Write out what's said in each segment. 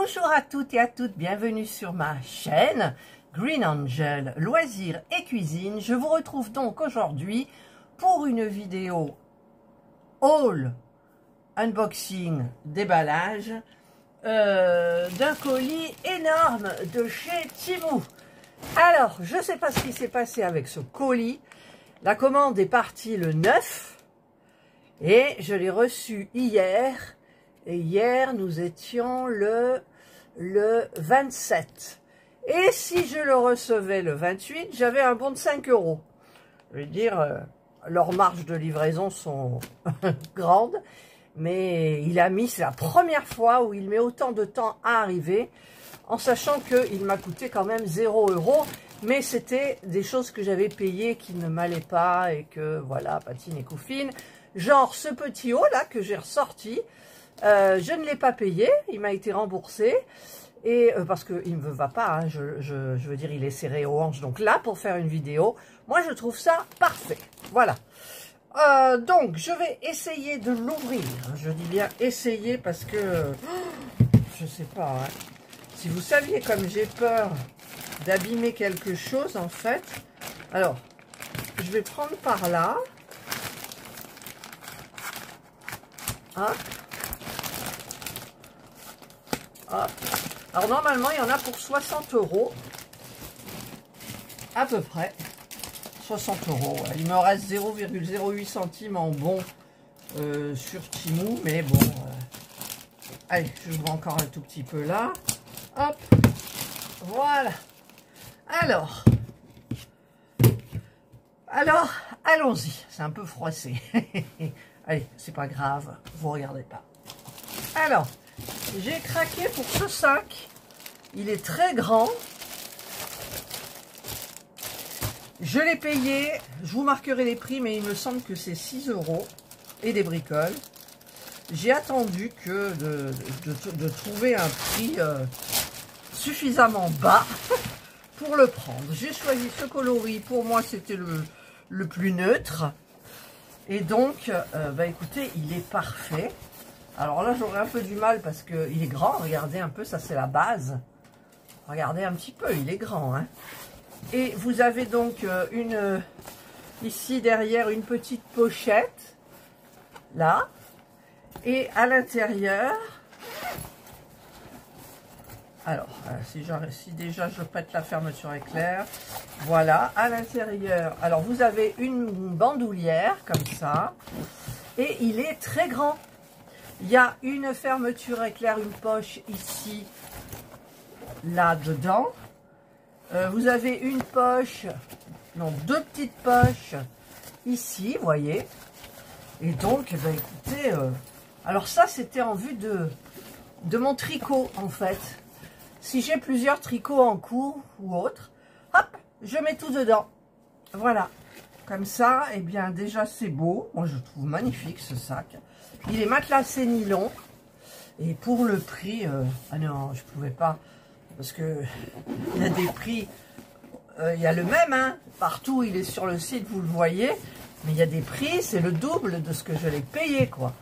Bonjour à toutes et à toutes, bienvenue sur ma chaîne Green Angel Loisirs et Cuisine. Je vous retrouve donc aujourd'hui pour une vidéo haul, unboxing, déballage d'un colis énorme de chez Temu. Alors, je ne sais pas ce qui s'est passé avec ce colis. La commande est partie le 9 et je l'ai reçu hier. Et hier, nous étions le 27. Et si je le recevais le 28, j'avais un bon de 5 €. Je veux dire, leurs marges de livraison sont grandes. Mais il a mis, c'est la première fois où il met autant de temps à arriver, en sachant qu'il m'a coûté quand même 0 €. Mais c'était des choses que j'avais payées qui ne m'allaient pas et que, voilà, patine et coufine. Genre ce petit haut là que j'ai ressorti. Je ne l'ai pas payé, il m'a été remboursé, et parce qu'il ne me va pas, hein, je veux dire, il est serré aux hanches. Donc là, pour faire une vidéo, moi je trouve ça parfait. Voilà. Donc, je vais essayer de l'ouvrir. Je dis bien essayer parce que, je sais pas, hein. Si vous saviez comme j'ai peur d'abîmer quelque chose, en fait. Alors, je vais prendre par là. Hein? Hop. Alors normalement il y en a pour 60 €, à peu près 60 €. Ouais. Il me reste 0,08 centimes en bon sur Temu, mais bon, allez, je vois encore un tout petit peu là. Hop, voilà. Alors, allons-y. C'est un peu froissé. Allez, c'est pas grave, vous regardez pas. Alors, j'ai craqué pour ce sac. Il est très grand. Je l'ai payé. Je vous marquerai les prix, mais il me semble que c'est 6 € et des bricoles. J'ai attendu que de trouver un prix suffisamment bas pour le prendre. J'ai choisi ce coloris. Pour moi, c'était le plus neutre. Et donc, bah écoutez, il est parfait. Alors là, j'aurais un peu du mal parce qu'il est grand. Regardez un peu, ça c'est la base. Regardez un petit peu, il est grand, hein. Et vous avez donc ici derrière une petite pochette. Là. Et à l'intérieur. Alors, si déjà je pète la fermeture éclair. Voilà, à l'intérieur. Alors, vous avez une bandoulière comme ça. Et il est très grand. Il y a une fermeture éclair, une poche ici, là-dedans. Vous avez une poche, non, deux petites poches ici, vous voyez. Et donc, ben, écoutez, alors ça, c'était en vue de mon tricot, en fait. Si j'ai plusieurs tricots en cours ou autre, hop, je mets tout dedans. Voilà. Comme ça, eh bien, déjà, c'est beau. Moi, je trouve magnifique, ce sac. Il est matelassé nylon. Et pour le prix, ah non, je pouvais pas. Parce que il y a des prix, il y a le même, hein. Partout, il est sur le site, vous le voyez. Mais il y a des prix, c'est le double de ce que je l'ai payé, quoi.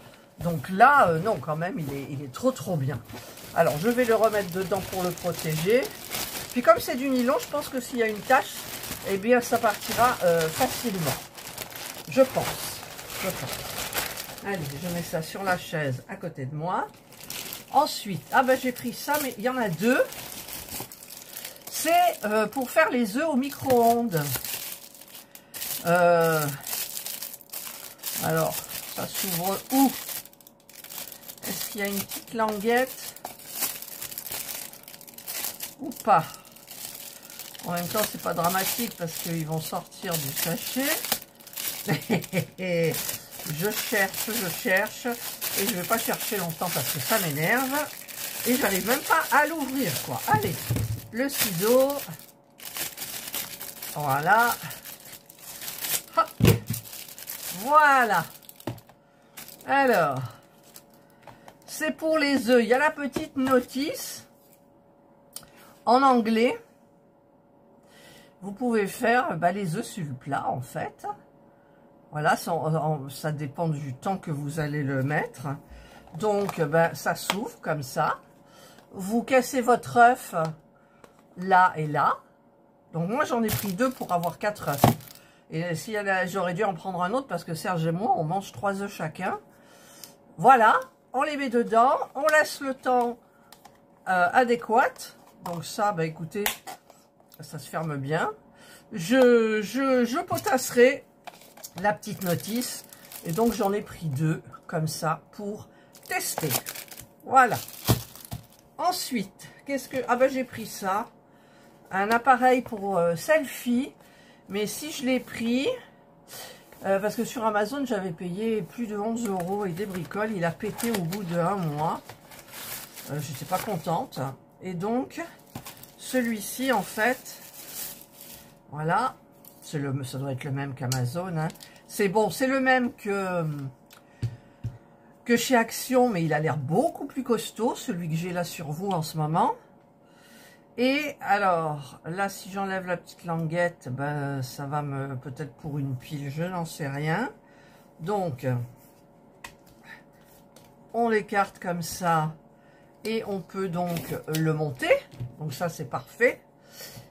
Donc là, non, quand même, il est trop bien. Alors, je vais le remettre dedans pour le protéger. Puis comme c'est du nylon, je pense que s'il y a une tache, eh bien, ça partira facilement. Je pense. Allez, je mets ça sur la chaise à côté de moi. Ensuite, ah ben j'ai pris ça, mais il y en a deux. C'est pour faire les œufs au micro-ondes. Alors, ça s'ouvre où? Est-ce qu'il y a une petite languette? Ou pas? En même temps, c'est pas dramatique parce qu'ils vont sortir du sachet. Je cherche. Et je vais pas chercher longtemps parce que ça m'énerve. Et j'arrive même pas à l'ouvrir, quoi. Allez, le ciseau. Voilà. Hop. Voilà. Alors, c'est pour les œufs. Il y a la petite notice en anglais. Vous pouvez faire les œufs sur le plat, en fait. Voilà, ça dépend du temps que vous allez le mettre. Donc, ça s'ouvre comme ça. vous cassez votre œuf là et là. Donc moi j'en ai pris 2 pour avoir 4 œufs. Et si j'aurais dû en prendre un autre parce que Serge et moi on mange 3 œufs chacun. Voilà, on les met dedans, on laisse le temps adéquat. Donc ça, bah écoutez, ça se ferme bien. Je potasserai la petite notice. Et donc j'en ai pris 2 comme ça pour tester. Voilà. Ensuite, qu'est-ce que... Ah ben j'ai pris ça. Un appareil pour selfie. Mais si je l'ai pris... parce que sur Amazon, j'avais payé plus de 11 € et des bricoles. Il a pété au bout de 1 mois. Je n'étais pas contente. Et donc, celui-ci, en fait... Voilà. Ça doit être le même qu'Amazon. Hein. C'est bon, c'est le même que chez Action, mais il a l'air beaucoup plus costaud, celui que j'ai là sur vous en ce moment. Et alors, là, si j'enlève la petite languette, ben, ça va me... Peut-être pour une pile, je n'en sais rien. Donc, on l'écarte comme ça. Et on peut donc le monter. Donc ça, c'est parfait.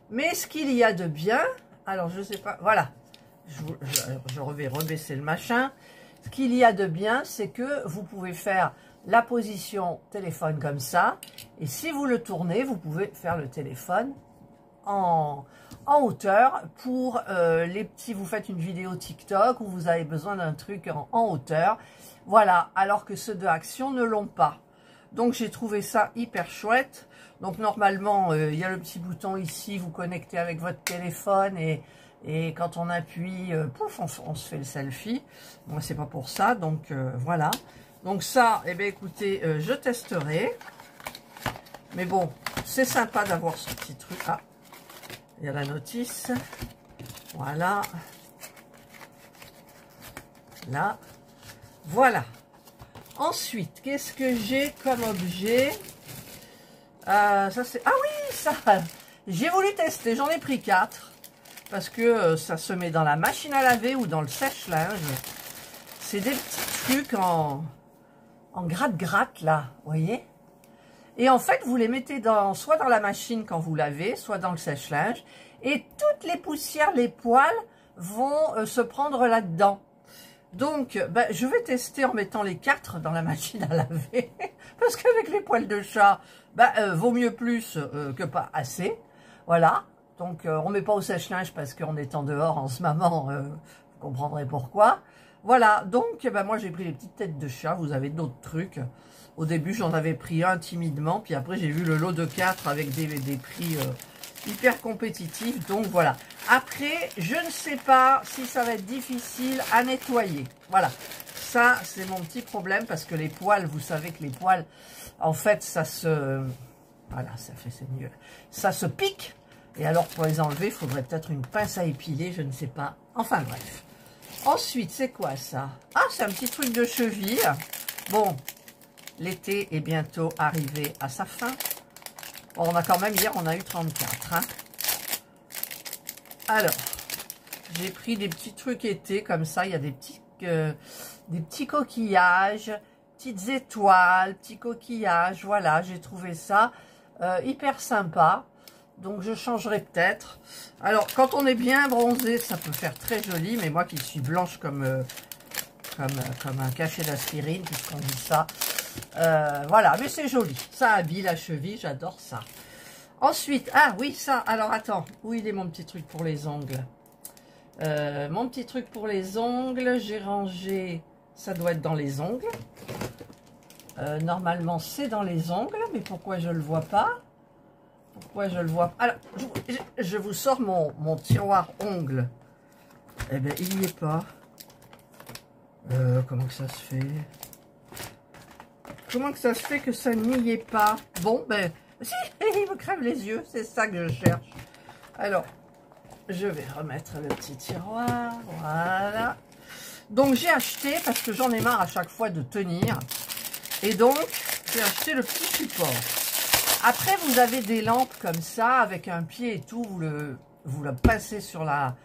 Mais ce qu'il y a de bien... Alors, je sais pas... Voilà. Je vais rebaisser le machin. Ce qu'il y a de bien, c'est que vous pouvez faire la position téléphone comme ça. Et si vous le tournez, vous pouvez faire le téléphone en hauteur pour les petits... Vous faites une vidéo TikTok où vous avez besoin d'un truc en hauteur. Voilà, alors que ceux de Action ne l'ont pas. Donc, j'ai trouvé ça hyper chouette. Donc, normalement, il y a le petit bouton ici. Vous connectez avec votre téléphone et quand on appuie, pouf, on se fait le selfie. Moi, c'est pas pour ça. Donc, voilà. Donc, ça, eh bien, écoutez, je testerai. Mais bon, c'est sympa d'avoir ce petit truc. Ah, il y a la notice. Voilà. Là. Voilà. Ensuite, qu'est-ce que j'ai comme objet? Ça c'est... Ah oui, ça, j'ai voulu tester, j'en ai pris 4. Parce que ça se met dans la machine à laver ou dans le sèche-linge. C'est des petits trucs en gratte-gratte, là, vous voyez? Et en fait, vous les mettez soit dans la machine quand vous lavez, soit dans le sèche-linge. Et toutes les poussières, les poils vont se prendre là-dedans. Donc, ben, je vais tester en mettant les 4 dans la machine à laver. Parce qu'avec les poils de chat, ben, vaut mieux plus que pas assez. Voilà. Donc, on ne met pas au sèche-linge parce qu'on est en dehors en ce moment. Vous comprendrez pourquoi. Voilà. Donc, ben, moi, j'ai pris les petites têtes de chat. Vous avez d'autres trucs. Au début, j'en avais pris un timidement. Puis après, j'ai vu le lot de 4 avec des prix... hyper compétitif, donc voilà. Après, je ne sais pas si ça va être difficile à nettoyer. Voilà, ça c'est mon petit problème parce que les poils, vous savez que les poils, en fait, ça se... Voilà, ça fait, c'est mieux. Ça se pique, et alors pour les enlever, il faudrait peut-être une pince à épiler, je ne sais pas. Enfin bref. Ensuite, c'est quoi ça? Ah, c'est un petit truc de cheville. Bon, l'été est bientôt arrivé à sa fin. Bon, on a quand même, hier, on a eu 34. Hein. Alors, j'ai pris des petits trucs été, comme ça. Il y a des petits coquillages, petites étoiles, petits coquillages. Voilà, j'ai trouvé ça hyper sympa. Donc, je changerai peut-être. Alors, quand on est bien bronzé, ça peut faire très joli. Mais moi qui suis blanche comme un cachet d'aspirine, puisqu'on dit ça... voilà, mais c'est joli. Ça habille la cheville, j'adore ça. Ensuite, ah oui, ça. Alors, attends. Où il est mon petit truc pour les ongles? Mon petit truc pour les ongles, j'ai rangé... Ça doit être dans les ongles. Normalement, c'est dans les ongles. Mais pourquoi je ne le vois pas? Pourquoi je le vois pas? Alors, je vous sors mon tiroir ongles. Eh bien, il n'y est pas. Comment que ça se fait? Comment que ça se fait que ça n'y est pas? Bon, ben, si, il me crève les yeux, c'est ça que je cherche. Alors, je vais remettre le petit tiroir, voilà. Donc, j'ai acheté, parce que j'en ai marre à chaque fois de tenir, et donc, j'ai acheté le petit support. Après, vous avez des lampes comme ça, avec un pied et tout, vous le passez sur la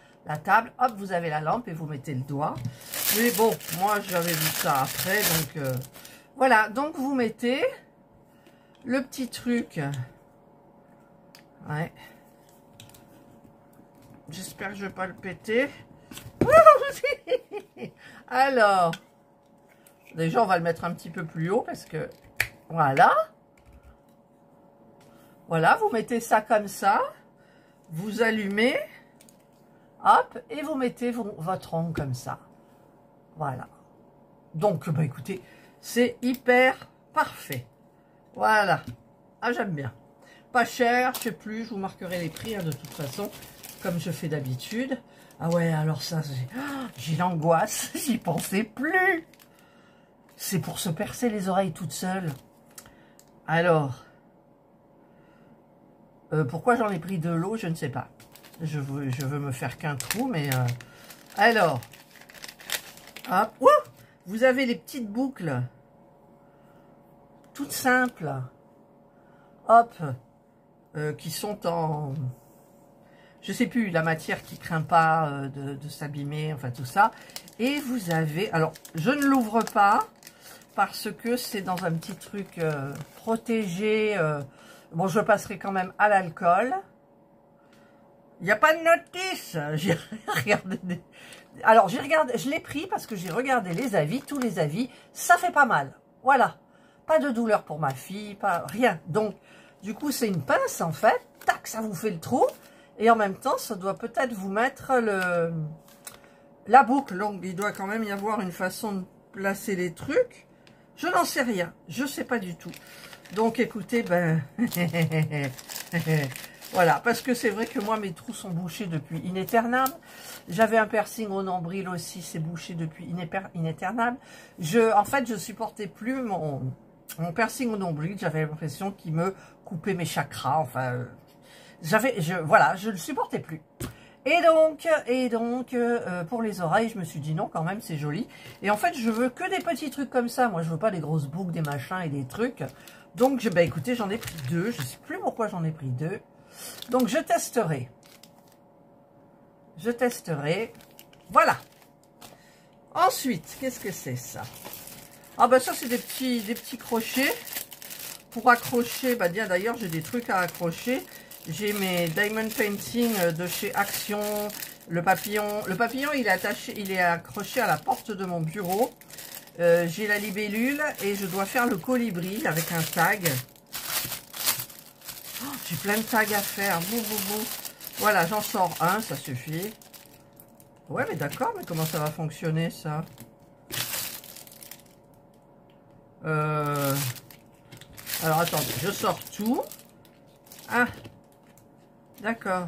table, hop, vous avez la lampe et vous mettez le doigt. Mais bon, moi, j'avais vu ça après, donc... voilà, donc vous mettez le petit truc. Ouais. J'espère que je vais pas le péter. Alors, déjà, on va le mettre un petit peu plus haut parce que, voilà. Voilà, vous mettez ça comme ça. Vous allumez. Hop, et vous mettez votre ongle comme ça. Voilà. Donc, bah écoutez, c'est hyper parfait. Voilà. Ah, j'aime bien. Pas cher, je sais plus, je vous marquerai les prix hein, de toute façon, comme je fais d'habitude. Ah ouais, alors ça, j'ai l'angoisse, j'y pensais plus. C'est pour se percer les oreilles toute seule. Alors, pourquoi j'en ai pris de l'eau, je ne sais pas. Je veux me faire qu'un trou, mais... alors, hop, ouh, vous avez les petites boucles, toutes simples, hop, qui sont en... Je sais plus, la matière qui craint pas de s'abîmer, enfin tout ça. Et vous avez... Alors, je ne l'ouvre pas, parce que c'est dans un petit truc protégé. Bon, je passerai quand même à l'alcool. Il n'y a pas de notice. J'ai regardé. Alors, je l'ai pris parce que j'ai regardé les avis, tous les avis. Ça fait pas mal. Voilà. Pas de douleur pour ma fille, pas rien. Donc, du coup, c'est une pince en fait. Tac, ça vous fait le trou. Et en même temps, ça doit peut-être vous mettre la boucle. Donc, il doit quand même y avoir une façon de placer les trucs. Je n'en sais rien. Je ne sais pas du tout. Donc, écoutez, ben... voilà, parce que c'est vrai que moi, mes trous sont bouchés depuis inéternable. J'avais un piercing au nombril aussi, c'est bouché depuis inéternable. En fait, je supportais plus mon piercing au nombril. J'avais l'impression qu'il me coupait mes chakras. Enfin, voilà, je ne le supportais plus. Et donc, pour les oreilles, je me suis dit non, quand même, c'est joli. Et en fait, je veux que des petits trucs comme ça. Moi, je veux pas des grosses boucles, des machins et des trucs. Donc, bah, écoutez, j'en ai pris 2. Je sais plus pourquoi j'en ai pris 2. Donc, je testerai. Je testerai. Voilà. Ensuite, qu'est-ce que c'est ça? Ah, bah ça, c'est des petits crochets. Pour accrocher, bah bien d'ailleurs, j'ai des trucs à accrocher. J'ai mes Diamond Painting de chez Action. Le papillon, il est attaché, il est accroché à la porte de mon bureau. J'ai la libellule et je dois faire le colibri avec un tag. Oh, j'ai plein de tags à faire. Voilà, j'en sors un, ça suffit. Ouais, mais d'accord, mais comment ça va fonctionner ça? Alors attendez, je sors tout. Ah, d'accord.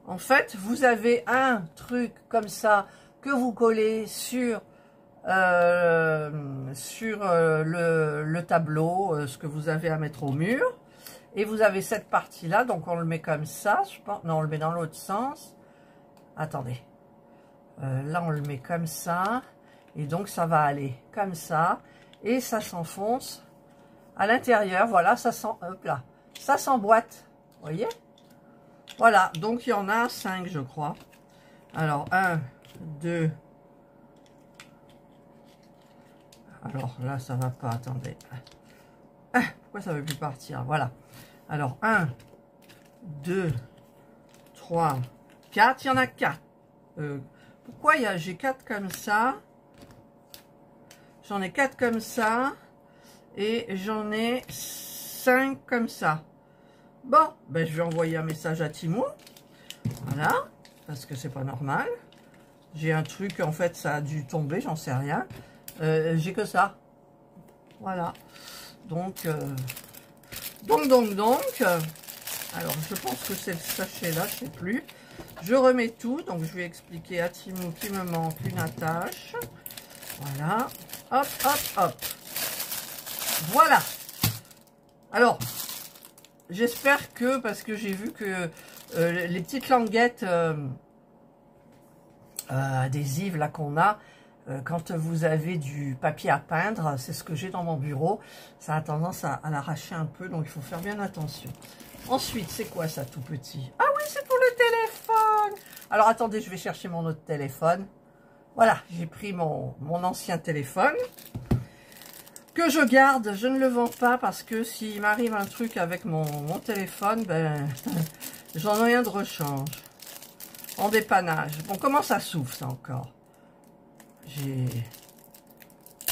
En fait, vous avez un truc comme ça que vous collez sur le tableau, ce que vous avez à mettre au mur. Et vous avez cette partie-là, donc on le met comme ça, je pense. Non, on le met dans l'autre sens. Attendez. Là, on le met comme ça. Et donc, ça va aller comme ça. Et ça s'enfonce à l'intérieur. Voilà, ça s'emboîte. Vous voyez? Voilà, donc il y en a 5, je crois. Alors, 1, 2. Alors, là, ça va pas. Attendez. Ah, pourquoi ça ne veut plus partir? Voilà. Alors, 1, 2, 3, 4. Il y en a 4. Pourquoi j'ai 4 comme ça? J'en ai 4 comme ça. Et j'en ai 5 comme ça. Bon, ben je vais envoyer un message à Timon. Voilà. Parce que c'est pas normal. J'ai un truc, en fait, ça a dû tomber, j'en sais rien. J'ai que ça. Voilà. Donc, alors, je pense que c'est le sachet là, je sais plus. Je remets tout, donc je vais expliquer à Timon qu'il me manque une attache. Voilà. Hop, hop, hop. Voilà. Alors, j'espère que, parce que j'ai vu que les petites languettes adhésives là qu'on a, quand vous avez du papier à peindre, c'est ce que j'ai dans mon bureau, ça a tendance à l'arracher un peu, donc il faut faire bien attention. Ensuite, c'est quoi ça tout petit? Ah oui, c'est pour le téléphone. Alors attendez, je vais chercher mon autre téléphone. Voilà, j'ai pris mon ancien téléphone. que je garde. Je ne le vends pas parce que s'il m'arrive un truc avec mon téléphone, ben, j'en ai rien de rechange. En dépannage. Bon, comment ça s'ouvre ça encore?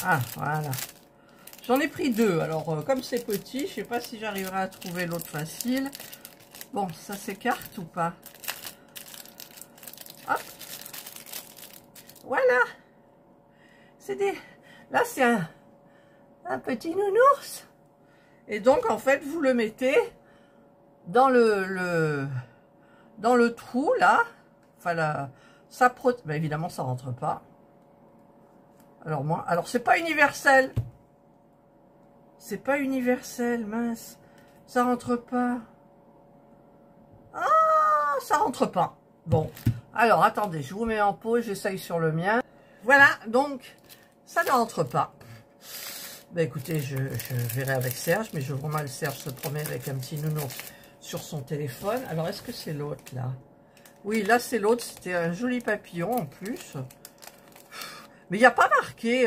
Ah, voilà. J'en ai pris deux. Alors, comme c'est petit, je sais pas si j'arriverai à trouver l'autre facile. Bon, ça s'écarte ou pas? Hop. Voilà. C'est des... Là, c'est un petit nounours. Et donc, en fait, vous le mettez dans dans le trou, là. Enfin, là, ça ben, évidemment, ça rentre pas. Alors c'est pas universel. C'est pas universel, mince. Ça rentre pas. Ah, ça rentre pas. Bon, alors, attendez, je vous mets en pause, j'essaye sur le mien. Voilà, donc, ça ne rentre pas. Ben écoutez, je verrai avec Serge, mais je vois mal Serge se promener avec un petit nounours sur son téléphone. Alors, est-ce que c'est l'autre, là? Oui, là, c'est l'autre. C'était un joli papillon, en plus. Mais il n'y a pas marqué...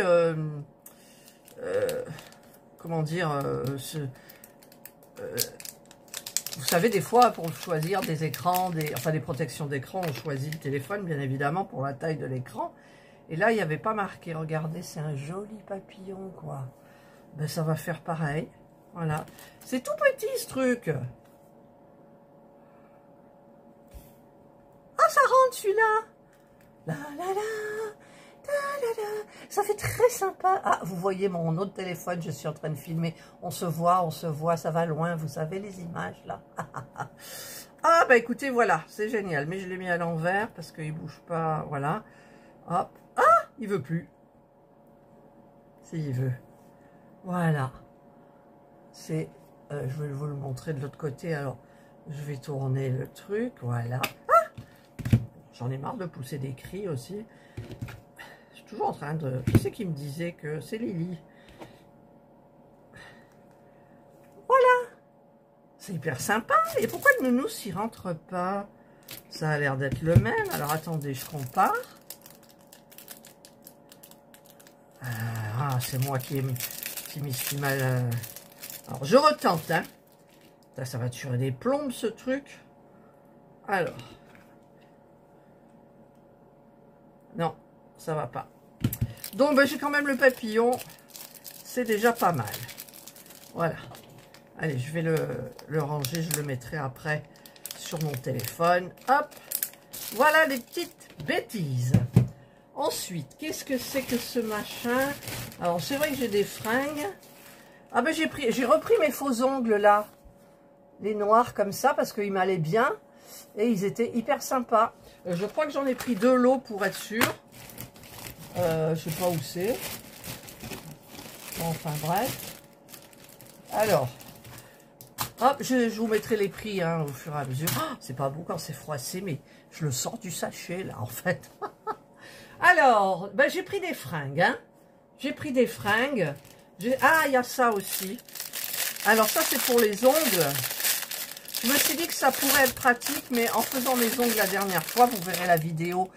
comment dire... vous savez, des fois, pour choisir des écrans, enfin des protections d'écran, on choisit le téléphone, bien évidemment, pour la taille de l'écran. Et là, il n'y avait pas marqué. Regardez, c'est un joli papillon, quoi. Ben, ça va faire pareil. Voilà. C'est tout petit, ce truc. Ah, ça rentre, celui-là. La, la, la. Ça fait très sympa. Ah, vous voyez mon autre téléphone, je suis en train de filmer. On se voit, ça va loin. Vous savez les images là. Ah, bah écoutez, voilà, c'est génial. Mais je l'ai mis à l'envers parce qu'il ne bouge pas. Voilà. Hop. Ah, il veut plus. S'il veut. Voilà. C'est... je vais vous le montrer de l'autre côté. Alors, je vais tourner le truc. Voilà. Ah, j'en ai marre de pousser des cris aussi. Toujours en train de... Qui c'est qui me disait que c'est Lily? Voilà. C'est hyper sympa. Et pourquoi le nounours il rentre pas? Ça a l'air d'être le même. Alors attendez, je compare. Ah, c'est moi qui m'y suis mal... Alors je retente, hein. Ça va tuer des plombes ce truc. Alors. Non, ça va pas. Donc, ben, j'ai quand même le papillon. C'est déjà pas mal. Voilà. Allez, je vais le ranger. Je le mettrai après sur mon téléphone. Hop. Voilà les petites bêtises. Ensuite, qu'est-ce que c'est que ce machin? Alors, c'est vrai que j'ai des fringues. Ah ben, j'ai repris mes faux ongles, là. Les noirs, comme ça, parce qu'ils m'allaient bien. Et ils étaient hyper sympas. Je crois que j'en ai pris 2 lots pour être sûr. Je sais pas où c'est. Enfin bref. Alors, hop, je vous mettrai les prix hein, au fur et à mesure. Oh, c'est pas beau quand c'est froissé, mais je le sors du sachet là en fait. Alors, ben, j'ai pris des fringues. Hein. J'ai pris des fringues. Ah, il y a ça aussi. Alors ça c'est pour les ongles. Je me suis dit que ça pourrait être pratique, mais en faisant mes ongles la dernière fois, vous verrez la vidéo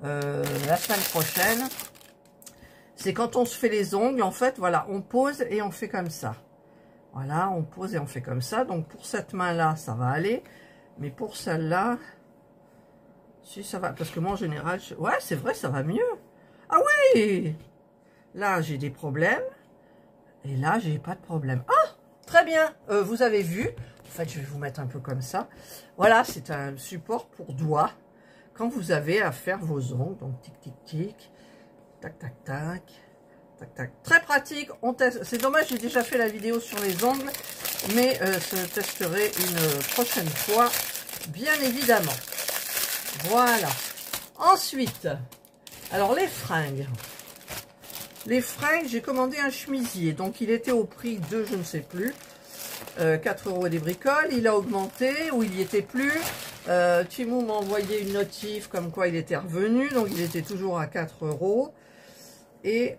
la semaine prochaine. C'est quand on se fait les ongles, en fait, voilà, on pose et on fait comme ça. Voilà, on pose et on fait comme ça. Donc, pour cette main-là, ça va aller. Mais pour celle-là, si ça va, parce que moi, en général, ouais, c'est vrai, ça va mieux. Ah oui! Là, j'ai des problèmes. Et là, j'ai pas de problème. Ah! Très bien, vous avez vu. En fait, je vais vous mettre un peu comme ça. Voilà, c'est un support pour doigts. Quand vous avez à faire vos ongles, donc tic, tic, tic, tac, tac, tac, tac, tac. Très pratique, on teste. C'est dommage, j'ai déjà fait la vidéo sur les ongles, mais je testerai une prochaine fois, bien évidemment. Voilà. Ensuite, alors les fringues. Les fringues, j'ai commandé un chemisier, donc il était au prix de, je ne sais plus, 4 € et des bricoles. Il a augmenté, ou il n'y était plus. Timo m'a envoyé une notif comme quoi il était revenu, donc il était toujours à 4 €. Et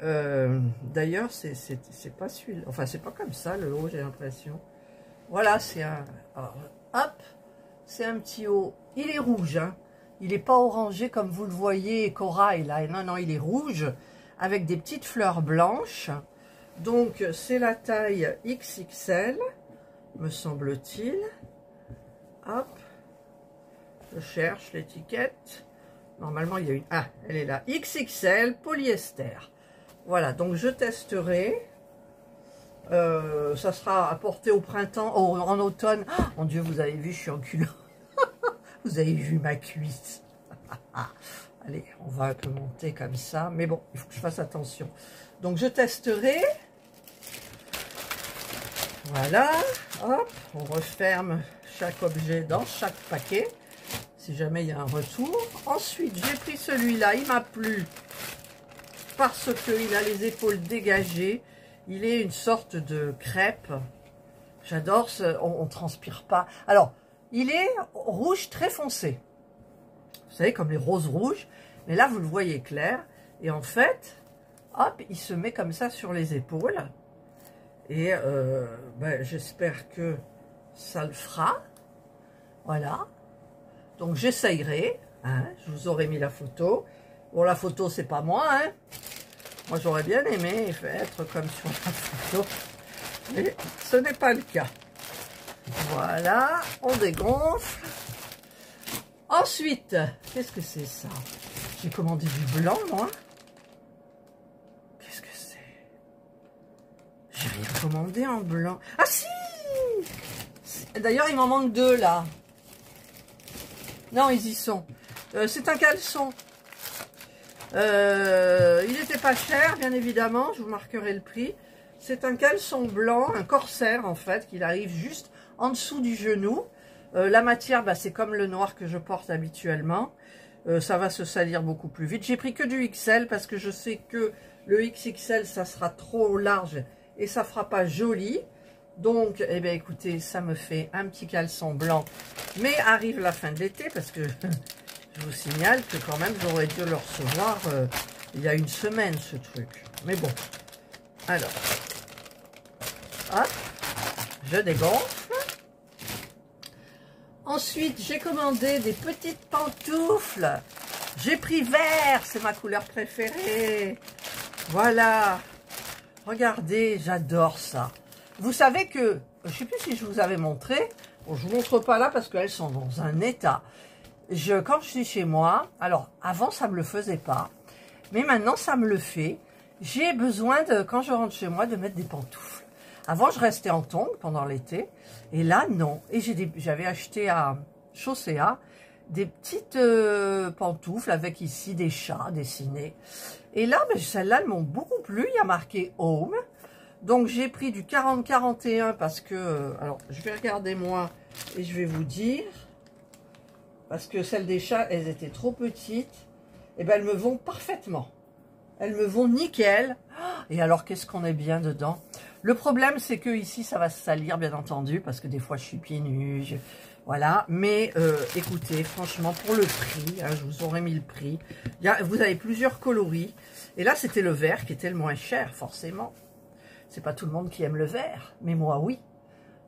d'ailleurs, c'est pas celui-là, enfin c'est pas comme ça le haut, j'ai l'impression. Voilà, c'est un... Alors, hop, c'est un petit haut. Il est rouge, hein. Il n'est pas orangé comme vous le voyez, corail, là. Non, non, il est rouge, avec des petites fleurs blanches. Donc, c'est la taille XXL, me semble-t-il. Hop. Je cherche l'étiquette. Normalement, il y a une... Ah, elle est là. XXL, polyester. Voilà, donc je testerai. Ça sera apporté au printemps, en automne. Oh, mon Dieu, vous avez vu, je suis en culotte. Vous avez vu ma cuisse. Allez, on va un peu monter comme ça. Mais bon, il faut que je fasse attention. Donc, je testerai. Voilà. Hop, on referme chaque objet dans chaque paquet. Si jamais il y a un retour. Ensuite, j'ai pris celui-là. Il m'a plu. Parce qu'il a les épaules dégagées. Il est une sorte de crêpe. J'adore, on ne transpire pas. Alors, il est rouge très foncé. Vous savez, comme les roses rouges. Mais là, vous le voyez clair. Et en fait, hop, il se met comme ça sur les épaules. Et ben, j'espère que ça le fera. Voilà. Donc, j'essayerai. Hein, je vous aurais mis la photo. Bon, la photo, c'est pas moi, hein. Moi, j'aurais bien aimé être comme sur la photo, mais ce n'est pas le cas. Voilà, on dégonfle. Ensuite, qu'est-ce que c'est ça? J'ai commandé du blanc, moi. Qu'est-ce que c'est? J'ai rien commandé en blanc. Ah si! D'ailleurs, il m'en manque deux, là. Non, ils y sont. C'est un caleçon. Il n'était pas cher, bien évidemment, je vous marquerai le prix. C'est un caleçon blanc, un corsaire en fait, qu'il arrive juste en dessous du genou. La matière, bah, c'est comme le noir que je porte habituellement. Ça va se salir beaucoup plus vite. J'ai pris que du XL parce que je sais que le XXL, ça sera trop large et ça fera pas joli. Donc, eh bien, écoutez, ça me fait un petit caleçon blanc. Mais arrive la fin de l'été parce que... Je vous signale que quand même, j'aurais dû le recevoir il y a une semaine, ce truc. Mais bon. Alors. Hop. Je dégonfle. Ensuite, j'ai commandé des petites pantoufles. J'ai pris vert. C'est ma couleur préférée. Voilà. Regardez, j'adore ça. Vous savez que... Je ne sais plus si je vous avais montré. Bon, je ne vous montre pas là parce qu'elles sont dans un état... Quand je suis chez moi, alors avant ça me le faisait pas, mais maintenant ça me le fait. J'ai besoin de, quand je rentre chez moi, de mettre des pantoufles. Avant je restais en tongs pendant l'été, et là non. Et j'avais acheté à Chaussea des petites pantoufles avec ici des chats dessinés. Et là, ben, celles-là elles m'ont beaucoup plu. Il y a marqué Home. Donc j'ai pris du 40-41 parce que, alors je vais regarder moi et je vais vous dire. Parce que celles des chats, elles étaient trop petites. Et ben elles me vont parfaitement. Elles me vont nickel. Et alors, qu'est-ce qu'on est bien dedans. Le problème, c'est que ici, ça va se salir, bien entendu. Parce que des fois, je suis pieds nus. Voilà. Mais écoutez, franchement, pour le prix, hein, je vous aurais mis le prix. Vous avez plusieurs coloris. Et là, c'était le vert qui était le moins cher, forcément. C'est pas tout le monde qui aime le vert. Mais moi, oui.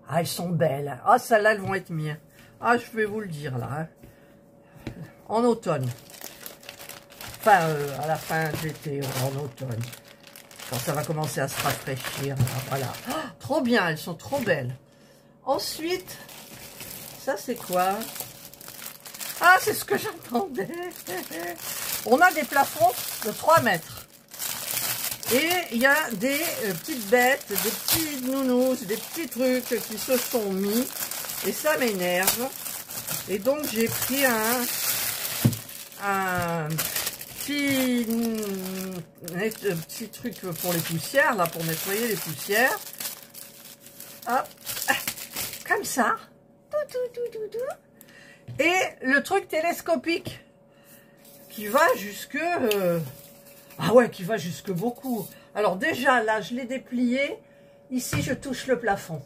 Ah, elles sont belles. Ah, celles-là, elles vont être miennes. Ah, je vais vous le dire, là. Hein. En automne, enfin à la fin de l'été, en automne, quand ça va commencer à se rafraîchir, voilà, oh, trop bien, elles sont trop belles. Ensuite, ça c'est quoi? Ah, c'est ce que j'entendais. On a des plafonds de 3 mètres et il y a des petites bêtes, des petits nounous, des petits trucs qui se sont mis et ça m'énerve. Et donc j'ai pris un petit truc pour les poussières, là, pour nettoyer les poussières. Hop, comme ça. Et le truc télescopique qui va jusque... ah ouais, qui va jusque beaucoup. Alors déjà, là, je l'ai déplié. Ici, je touche le plafond.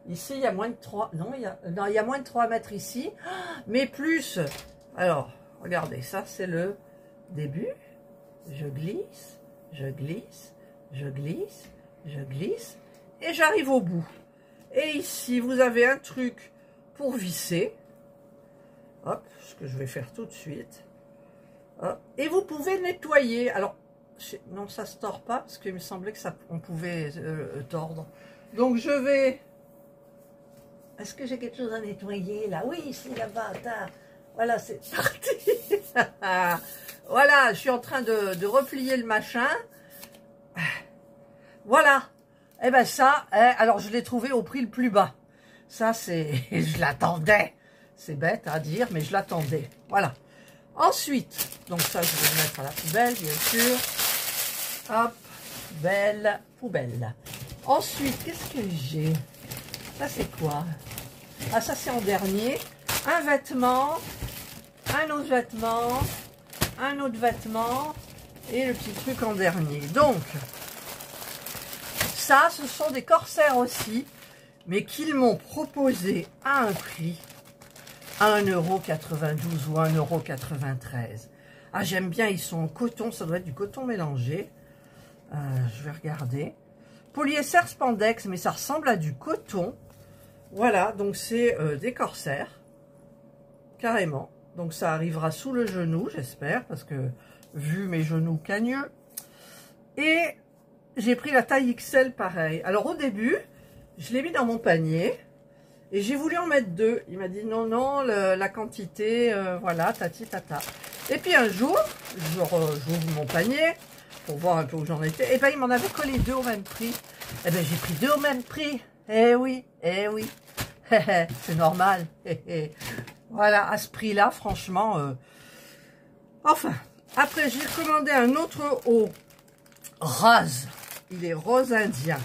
Ici, il y a moins de 3... Non, il y a moins de 3 mètres ici. Mais plus... Alors... Regardez, ça c'est le début. Je glisse, je glisse, je glisse, je glisse. Et j'arrive au bout. Et ici, vous avez un truc pour visser. Hop, ce que je vais faire tout de suite. Hop, et vous pouvez nettoyer. Alors, Non, ça se tord pas, parce qu'il me semblait que ça, on pouvait tordre. Donc je vais... Est-ce que j'ai quelque chose à nettoyer là? Oui, c'est là-bas. Voilà, c'est parti. Voilà, je suis en train de replier le machin. Voilà. Et ben ça, alors je l'ai trouvé au prix le plus bas. Ça, c'est... Je l'attendais. C'est bête à dire, mais je l'attendais. Voilà. Ensuite, donc ça, je vais le mettre à la poubelle, bien sûr. Hop, belle poubelle. Ensuite, qu'est-ce que j'ai? Ça, c'est quoi? Ah, ça, c'est en dernier. Un vêtement, un autre vêtement, un autre vêtement et le petit truc en dernier. Donc, ça, ce sont des corsaires aussi, mais qu'ils m'ont proposé à un prix à 1,92 € ou 1,93 €. Ah, j'aime bien, ils sont en coton, ça doit être du coton mélangé. Je vais regarder. Polyester spandex, mais ça ressemble à du coton. Voilà, donc c'est des corsaires, carrément. Donc ça arrivera sous le genou, j'espère, parce que vu mes genoux cagneux. Et j'ai pris la taille XL pareil. Alors au début, je l'ai mis dans mon panier. Et j'ai voulu en mettre 2. Il m'a dit non, non, la quantité, voilà, tati tata. Et puis un jour, j'ouvre mon panier pour voir un peu où j'en étais. Et bien, il m'en avait collé 2 au même prix. Et bien, j'ai pris 2 au même prix. Eh oui, eh oui. C'est normal. Voilà, à ce prix-là, franchement. Enfin, après, j'ai commandé un autre haut rose. Il est rose indien.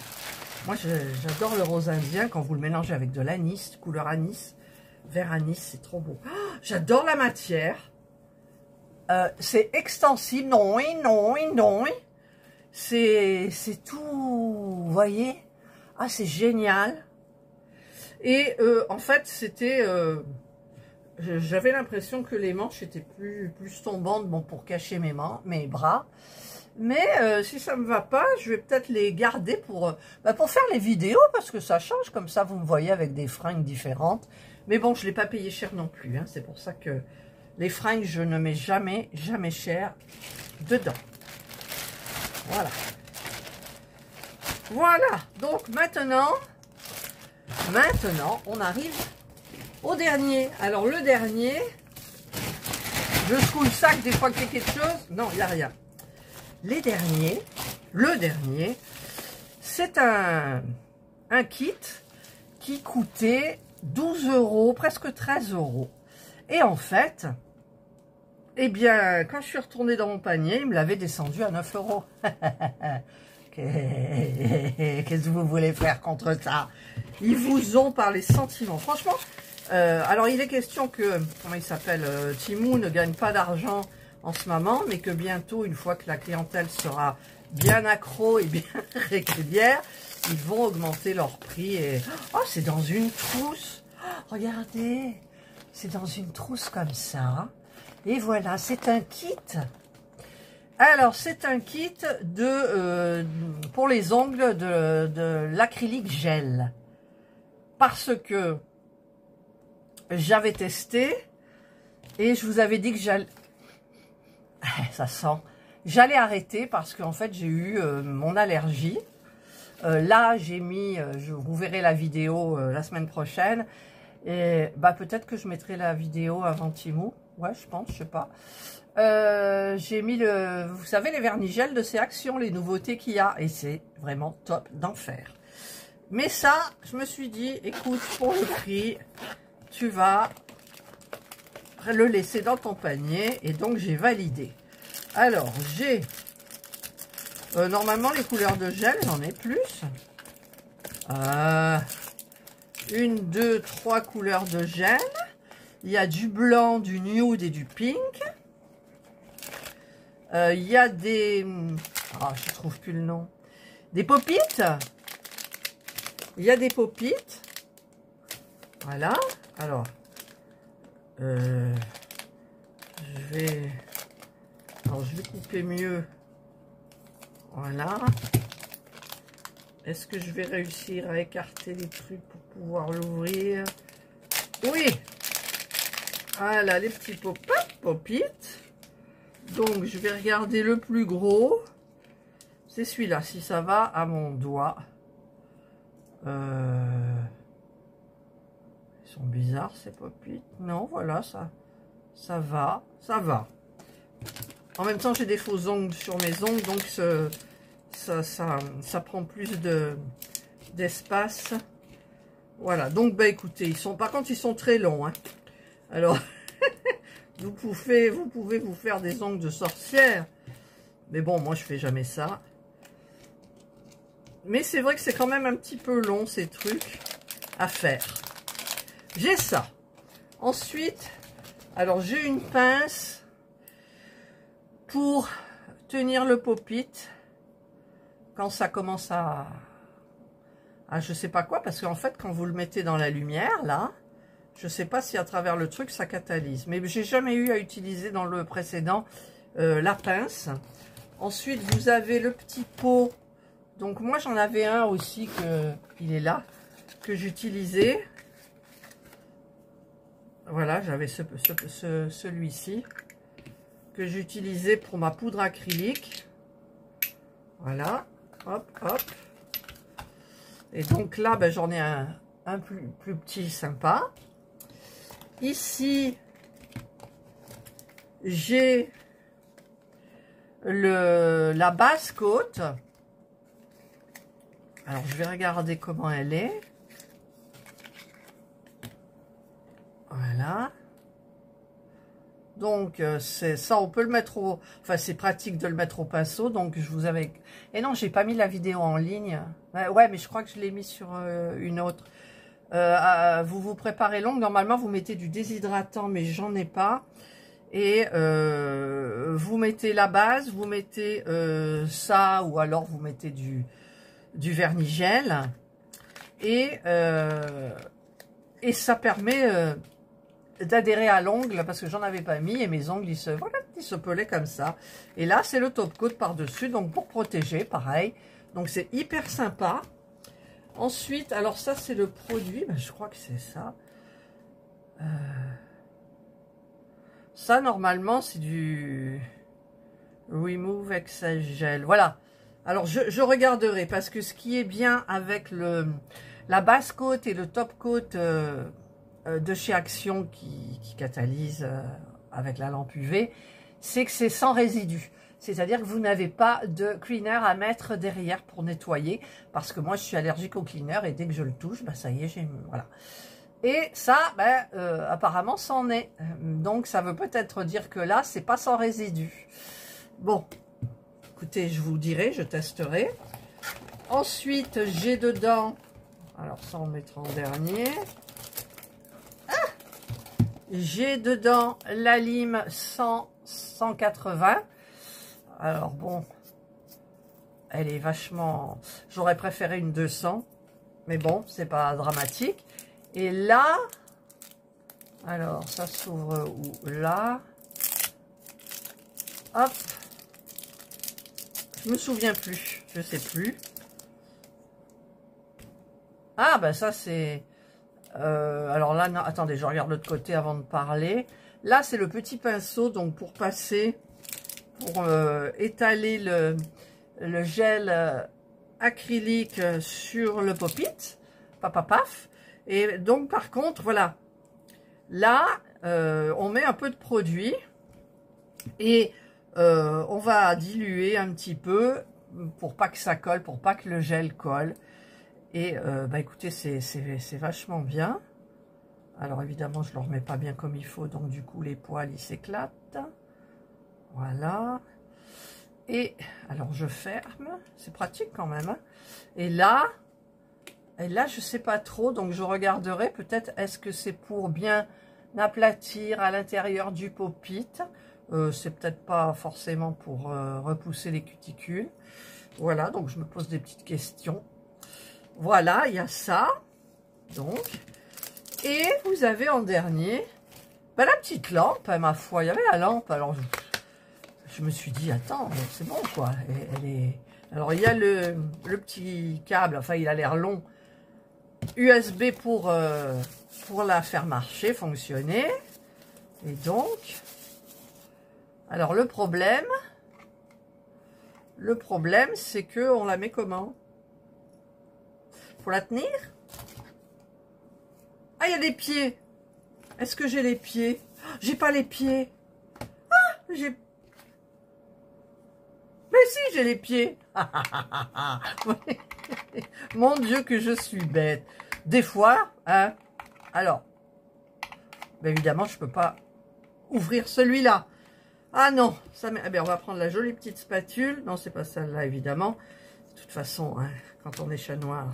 Moi, j'adore le rose indien quand vous le mélangez avec de l'anis, couleur anis, vert anis, c'est trop beau. Oh, j'adore la matière. C'est extensible. Non, non, non. C'est tout, vous voyez? Ah, c'est génial. Et en fait, c'était... j'avais l'impression que les manches étaient plus tombantes, bon, pour cacher mes bras. Mais si ça me va pas, je vais peut-être les garder pour faire les vidéos, parce que ça change, comme ça vous me voyez avec des fringues différentes. Mais bon, je ne l'ai pas payé cher non plus, hein, c'est pour ça que les fringues, je ne mets jamais cher dedans. Voilà. Voilà, donc maintenant, on arrive au dernier. Alors le dernier, je secoue le sac des fois qu'il y a quelque chose. Non, il n'y a rien. Le dernier, c'est un kit qui coûtait 12 €, presque 13 €. Et en fait, eh bien, quand je suis retournée dans mon panier, il me l'avait descendu à 9 €. Qu'est-ce que vous voulez faire contre ça? Ils vous ont par les sentiments. Franchement, alors il est question que, comment il s'appelle, Temu ne gagne pas d'argent en ce moment, mais que bientôt, une fois que la clientèle sera bien accro et bien régulière, ils vont augmenter leur prix. Et... oh, c'est dans une trousse. Oh, regardez, c'est dans une trousse comme ça. Et voilà, c'est un kit. Alors, c'est un kit pour les ongles de l'acrylique gel. Parce que j'avais testé et je vous avais dit que j'allais... ça sent. J'allais arrêter parce qu'en fait, j'ai eu mon allergie. Là, j'ai mis, vous verrez la vidéo la semaine prochaine. Et peut-être que je mettrai la vidéo avant Temu. Ouais, je pense, je sais pas. J'ai mis vous savez, les vernis-gel de ces actions, les nouveautés qu'il y a. Et c'est vraiment top d'enfer. Mais ça, je me suis dit, écoute, pour le prix, tu vas le laisser dans ton panier. Et donc, j'ai validé. Alors, j'ai... normalement, les couleurs de gel, j'en ai plus. 1, 2, 3 couleurs de gel. Il y a du blanc, du nude et du pink. Il y a des... ah, je ne trouve plus le nom. Des pop-it. Il y a des pop-it. Voilà. Alors, je vais couper mieux. Voilà. Est-ce que je vais réussir à écarter les trucs pour pouvoir l'ouvrir? Oui. Voilà, les petits pop-it. Donc, je vais regarder le plus gros. C'est celui-là, si ça va à mon doigt. Ils sont bizarres ces pop-it. Non, voilà, ça va. En même temps, j'ai des faux ongles sur mes ongles, donc ça prend plus d'espace. Voilà, donc bah écoutez, par contre ils sont très longs, hein. Alors vous pouvez vous faire des ongles de sorcière, mais bon, moi je fais jamais ça. Mais c'est vrai que c'est quand même un petit peu long ces trucs à faire. J'ai ça. Ensuite, alors j'ai une pince pour tenir le pop-it quand ça commence à je sais pas quoi, parce qu'en fait quand vous le mettez dans la lumière là, je sais pas si à travers le truc ça catalyse, mais j'ai jamais eu à utiliser dans le précédent la pince. Ensuite vous avez le petit pot, donc moi j'en avais un aussi, il est là, que j'utilisais. Voilà, j'avais celui-ci que j'utilisais pour ma poudre acrylique. Voilà, hop hop. Et donc là, ben, j'en ai un plus petit sympa. Ici, j'ai la basse côte. Alors, je vais regarder comment elle est. Voilà. Donc, c'est ça, on peut le mettre au... Enfin, c'est pratique de le mettre au pinceau. Donc, je vous avais... Et non, j'ai pas mis la vidéo en ligne. Ouais, mais je crois que je l'ai mis sur une autre. Vous vous préparez l'ongle. Normalement, vous mettez du déshydratant, mais j'en ai pas. Et vous mettez la base, vous mettez ça, ou alors vous mettez du vernis gel. Et ça permet... d'adhérer à l'ongle, parce que j'en avais pas mis et mes ongles ils se pelaient comme ça. Et là c'est le top coat par dessus, donc pour protéger, pareil. Donc c'est hyper sympa. Ensuite, alors ça c'est le produit, ben, je crois que c'est ça. Ça normalement c'est du Remove Excess Gel. Voilà. Alors je regarderai, parce que ce qui est bien avec la base coat et le top coat de chez Action qui catalyse avec la lampe UV, c'est que c'est sans résidus. C'est-à-dire que vous n'avez pas de cleaner à mettre derrière pour nettoyer, parce que moi je suis allergique au cleaner et dès que je le touche, bah ça y est, voilà. Et ça, ben, apparemment, c'en est. Donc ça veut peut-être dire que là, c'est pas sans résidus. Bon, écoutez, je vous dirai, je testerai. Ensuite, j'ai dedans, alors ça on mettra en dernier. J'ai dedans la lime 180. Alors bon, elle est vachement... J'aurais préféré une 200. Mais bon, c'est pas dramatique. Et là, alors ça s'ouvre où? Là. Hop. Je me souviens plus. Je sais plus. Ah, ben ça c'est... alors là, non, attendez, je regarde l'autre côté avant de parler. Là, c'est le petit pinceau, donc pour passer, pour étaler le gel acrylique sur le pop-it. Paf. Et donc, par contre, voilà. Là, on met un peu de produit et on va diluer un petit peu pour pas que ça colle, pour pas que le gel colle. Et bah écoutez, c'est vachement bien. Alors évidemment, je ne le remets pas bien comme il faut, donc du coup les poils ils s'éclatent. Voilà. Et alors je ferme, c'est pratique quand même, hein. Et là je sais pas trop, donc je regarderai peut-être, est-ce que c'est pour bien aplatir à l'intérieur du pop-it. C'est peut-être pas forcément pour repousser les cuticules. Voilà, donc je me pose des petites questions. Voilà, il y a ça, donc, et vous avez en dernier, ben, la petite lampe, hein, ma foi, il y avait la lampe, alors je me suis dit, attends, c'est bon, quoi, elle est... Alors, il y a le petit câble, enfin, il a l'air long, USB pour la faire marcher, fonctionner, et donc, alors, le problème, Le problème, c'est que on la met comment? Faut la tenir? Ah, il y a des pieds. Est-ce que j'ai les pieds? J'ai pas les pieds. Ah, j'ai... Mais si, j'ai les pieds. Mon Dieu, que je suis bête. Des fois, hein. Alors, ben évidemment, je peux pas ouvrir celui-là. Ah non, ça, eh bien, on va prendre la jolie petite spatule. Non, c'est pas celle-là, évidemment. De toute façon, hein, quand on est chat noir,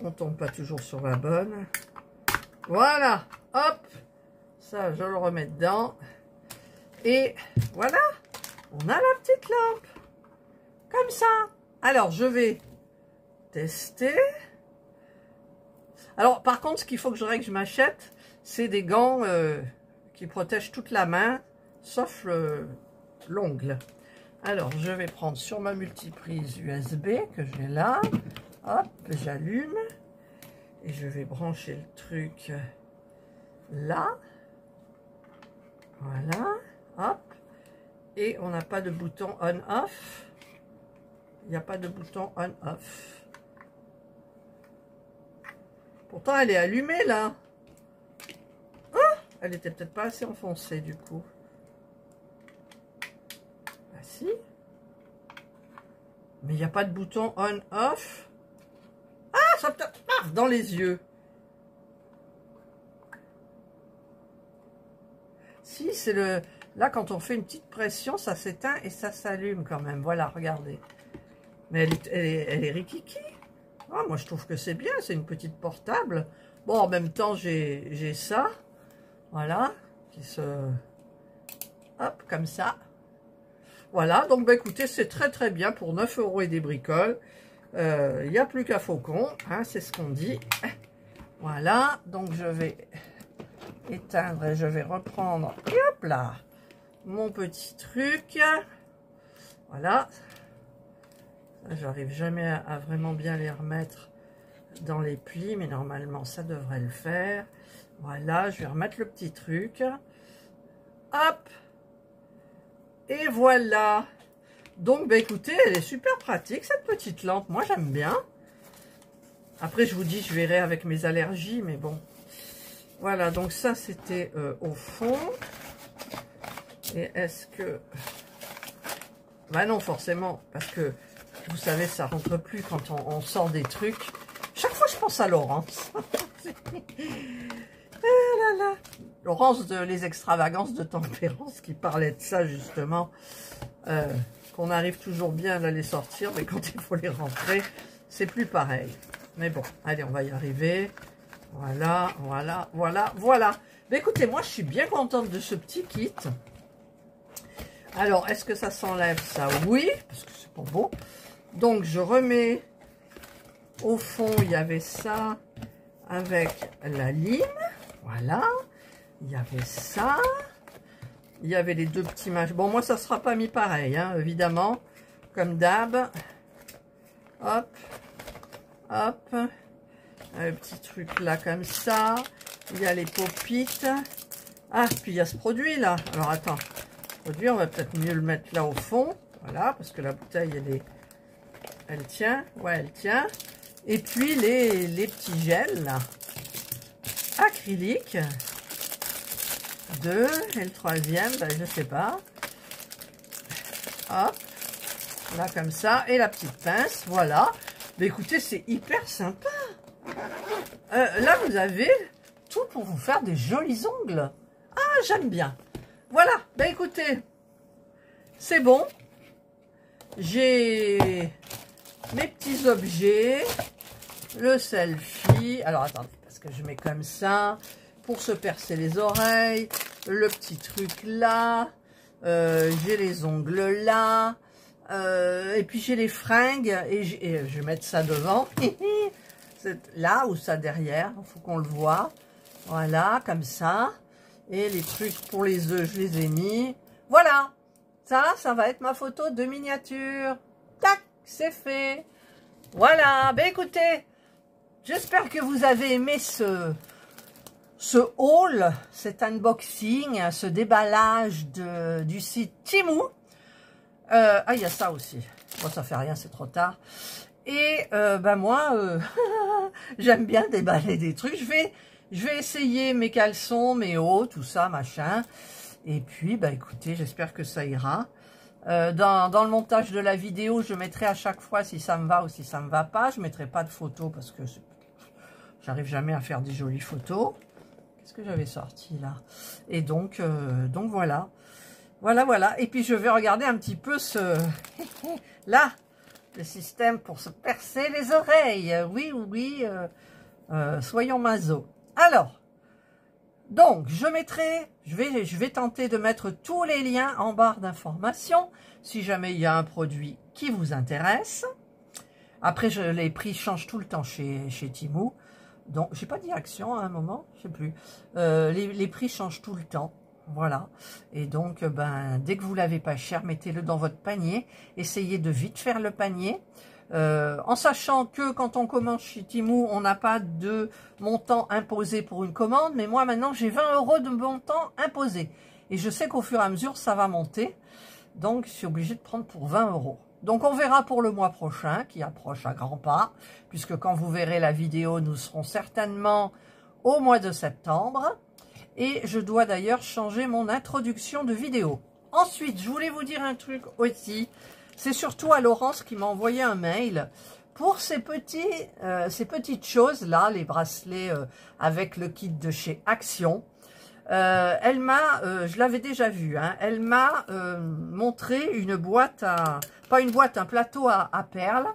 on tombe pas toujours sur la bonne. Voilà, hop. Ça, je le remets dedans. Et voilà, on a la petite lampe. Comme ça. Alors, je vais tester. Alors, par contre, ce qu'il faut que je m'achète, c'est des gants qui protègent toute la main, sauf l'ongle. Alors, je vais prendre sur ma multiprise USB que j'ai là. Hop, j'allume. Et je vais brancher le truc là. Voilà. Hop. Et on n'a pas de bouton on-off. Il n'y a pas de bouton on-off. Pourtant, elle est allumée, là. Ah, elle était peut-être pas assez enfoncée, du coup. Ah, si. Mais il n'y a pas de bouton on-off. Ah, ça peut-être dans les yeux. Si, c'est le... Là, quand on fait une petite pression, ça s'éteint et ça s'allume quand même. Voilà, regardez. Mais elle est rikiki. Ah, moi, je trouve que c'est bien. C'est une petite portable. Bon, en même temps, j'ai ça. Voilà. Qui se... Hop, comme ça. Voilà. Donc, bah, écoutez, c'est très, très bien pour 9 € et des bricoles. Il n'y a plus qu'à Faucon. Hein, c'est ce qu'on dit. Voilà. Donc, je vais éteindre et je vais reprendre. Et hop là. Mon petit truc. Voilà. J'arrive jamais à vraiment bien les remettre dans les plis, mais normalement ça devrait le faire. Voilà, je vais remettre le petit truc. Hop. Et voilà. Donc, bah, écoutez, elle est super pratique cette petite lampe. Moi, j'aime bien. Après, je vous dis, je verrai avec mes allergies, mais bon. Voilà, donc ça, c'était au fond. Et est-ce que... Bah non, forcément, parce que, vous savez, ça rentre plus quand on sort des trucs. Chaque fois, je pense à Laurence. Ah là là. Laurence de Les Extravagances de Tempérance, qui parlait de ça, justement. Qu'on arrive toujours bien à les sortir, mais quand il faut les rentrer, c'est plus pareil. Mais bon, allez, on va y arriver. Voilà, voilà, voilà, voilà. Mais écoutez, moi, je suis bien contente de ce petit kit. Alors, est-ce que ça s'enlève, ça? Oui, parce que c'est pas beau. Donc, je remets au fond, il y avait ça avec la lime. Voilà. Il y avait ça. Il y avait les deux petits machins. Bon, moi, ça ne sera pas mis pareil, hein, évidemment. Comme d'hab. Hop. Hop. Un petit truc là, comme ça. Il y a les popites. Ah, puis il y a ce produit-là. Alors, attends. Ce produit, on va peut-être mieux le mettre là au fond. Voilà, parce que la bouteille, elle tient. Ouais, elle tient. Et puis, les petits gels, là. Acrylique. 2. Et le troisième, ben, je sais pas. Hop. Là, comme ça. Et la petite pince. Voilà. Mais écoutez, c'est hyper sympa. Là, vous avez tout pour vous faire des jolis ongles. Ah, j'aime bien. Voilà. Ben, écoutez, c'est bon. J'ai mes petits objets. Le selfie. Alors, attendez, parce que je mets comme ça. Pour se percer les oreilles. Le petit truc là. J'ai les ongles là. Et puis, j'ai les fringues. Et je vais mettre ça devant. Là ou ça derrière. Il faut qu'on le voit. Voilà, comme ça. Et les trucs pour les œufs, je les ai mis. Voilà. Ça va être ma photo de miniature. Tac, c'est fait. Voilà. Ben écoutez, j'espère que vous avez aimé ce haul, cet unboxing, ce déballage du site Temu. Ah, il y a ça aussi. Bon, ça fait rien, c'est trop tard. Et ben moi, j'aime bien déballer des trucs. Je vais essayer mes caleçons, mes hauts, tout ça, machin. Et puis, bah écoutez, j'espère que ça ira. Dans le montage de la vidéo, je mettrai à chaque fois si ça me va ou si ça me va pas. Je mettrai pas de photos parce que j'arrive jamais à faire des jolies photos. Qu'est-ce que j'avais sorti là? Et donc voilà. Voilà. Et puis je vais regarder un petit peu là, le système pour se percer les oreilles. Oui, soyons maso. Alors, donc je vais tenter de mettre tous les liens en barre d'information si jamais il y a un produit qui vous intéresse. Après, les prix changent tout le temps chez Temu. Donc, j'ai pas dit Action à un moment, je sais plus. Les prix changent tout le temps. Voilà. Et donc, ben, dès que vous l'avez pas cher, mettez-le dans votre panier. Essayez de vite faire le panier. En sachant que quand on commande chez Temu, on n'a pas de montant imposé pour une commande. Mais moi, maintenant, j'ai 20 € de montant imposé. Et je sais qu'au fur et à mesure, ça va monter. Donc, je suis obligée de prendre pour 20 €. Donc, on verra pour le mois prochain, qui approche à grands pas. Puisque quand vous verrez la vidéo, nous serons certainement au mois de septembre. Et je dois d'ailleurs changer mon introduction de vidéo. Ensuite, je voulais vous dire un truc aussi. C'est surtout à Laurence qui m'a envoyé un mail pour ces petites choses-là, les bracelets avec le kit de chez Action. Elle m'a, je l'avais déjà vu, hein, elle m'a montré une boîte pas une boîte, un plateau à perles,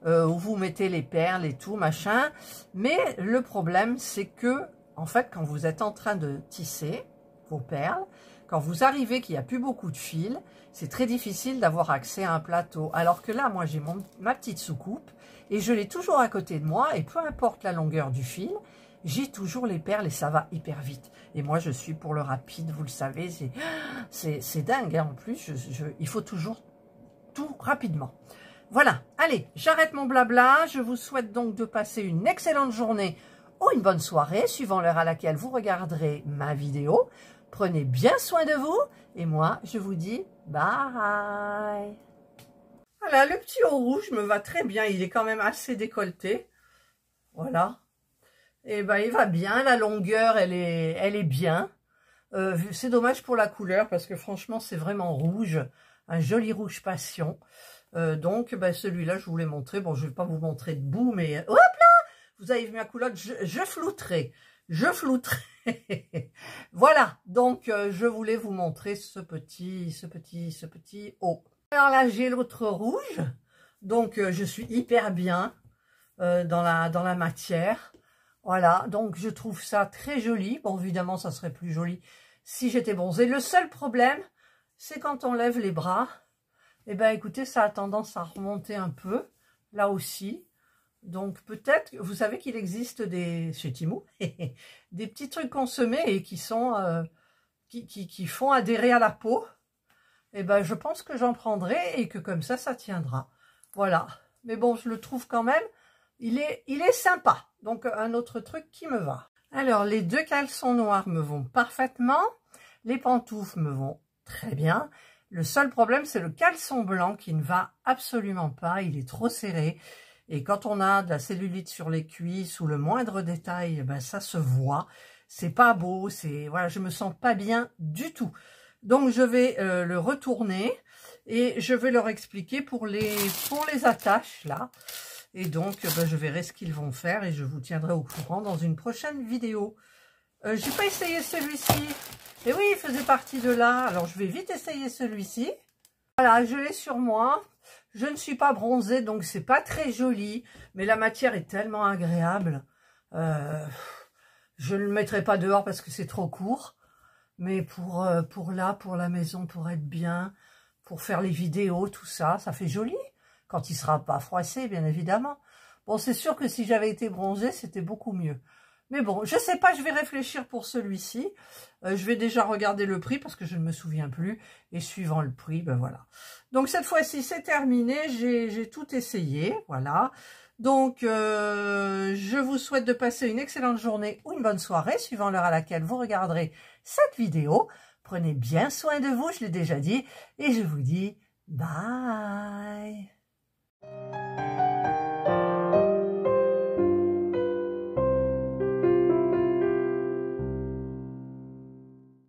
où vous mettez les perles et tout, machin. Mais le problème, c'est que, en fait, quand vous êtes en train de tisser vos perles, quand vous arrivez qu'il n'y a plus beaucoup de fil, c'est très difficile d'avoir accès à un plateau. Alors que là, moi, j'ai ma petite soucoupe et je l'ai toujours à côté de moi. Et peu importe la longueur du fil, j'ai toujours les perles et ça va hyper vite. Et moi, je suis pour le rapide, vous le savez. C'est dingue, hein. En plus, il faut toujours tout rapidement. Voilà, allez, j'arrête mon blabla. Je vous souhaite donc de passer une excellente journée ou une bonne soirée, suivant l'heure à laquelle vous regarderez ma vidéo. Prenez bien soin de vous et moi, je vous dis bye. Voilà, le petit haut rouge me va très bien. Il est quand même assez décolleté. Voilà. Et ben, il va bien. La longueur, elle est bien. C'est dommage pour la couleur parce que franchement, c'est vraiment rouge. Un joli rouge passion. Donc, ben, celui-là, je vous l'ai montré. Bon, je ne vais pas vous montrer debout, mais hop là, vous avez vu ma culotte, je flouterai. Je flouterai. Voilà, donc je voulais vous montrer ce petit haut. Alors là, j'ai l'autre rouge. Donc, je suis hyper bien dans la matière. Voilà, donc je trouve ça très joli. Bon, évidemment, ça serait plus joli si j'étais bronzée. Le seul problème, c'est quand on lève les bras. Eh bien, écoutez, ça a tendance à remonter un peu, là aussi. Donc, peut-être, vous savez qu'il existe chez Temu, des petits trucs consommés et qui sont, qui font adhérer à la peau. Eh bien, je pense que j'en prendrai et que comme ça tiendra. Voilà. Mais bon, je le trouve quand même, il est sympa. Donc, un autre truc qui me va. Alors, les deux caleçons noirs me vont parfaitement. Les pantoufles me vont très bien. Le seul problème, c'est le caleçon blanc qui ne va absolument pas. Il est trop serré. Et quand on a de la cellulite sur les cuisses ou le moindre détail, ben ça se voit. C'est pas beau. Voilà, je me sens pas bien du tout. Donc, je vais le retourner et je vais leur expliquer pour les attaches, là. Et donc, ben, je verrai ce qu'ils vont faire et je vous tiendrai au courant dans une prochaine vidéo. J'ai pas essayé celui-ci. Et oui, il faisait partie de là. Alors, je vais vite essayer celui-ci. Voilà, je l'ai sur moi. Je ne suis pas bronzée, donc c'est pas très joli. Mais la matière est tellement agréable. Je ne le mettrai pas dehors parce que c'est trop court. Mais pour la maison, pour être bien, pour faire les vidéos, tout ça, ça fait joli. Quand il ne sera pas froissé, bien évidemment. Bon, c'est sûr que si j'avais été bronzée, c'était beaucoup mieux. Mais bon, je sais pas, je vais réfléchir pour celui-ci. Je vais déjà regarder le prix parce que je ne me souviens plus. Et suivant le prix, ben voilà. Donc cette fois-ci, c'est terminé. J'ai tout essayé, voilà. Donc, je vous souhaite de passer une excellente journée ou une bonne soirée, suivant l'heure à laquelle vous regarderez cette vidéo. Prenez bien soin de vous, je l'ai déjà dit. Et je vous dis Bye.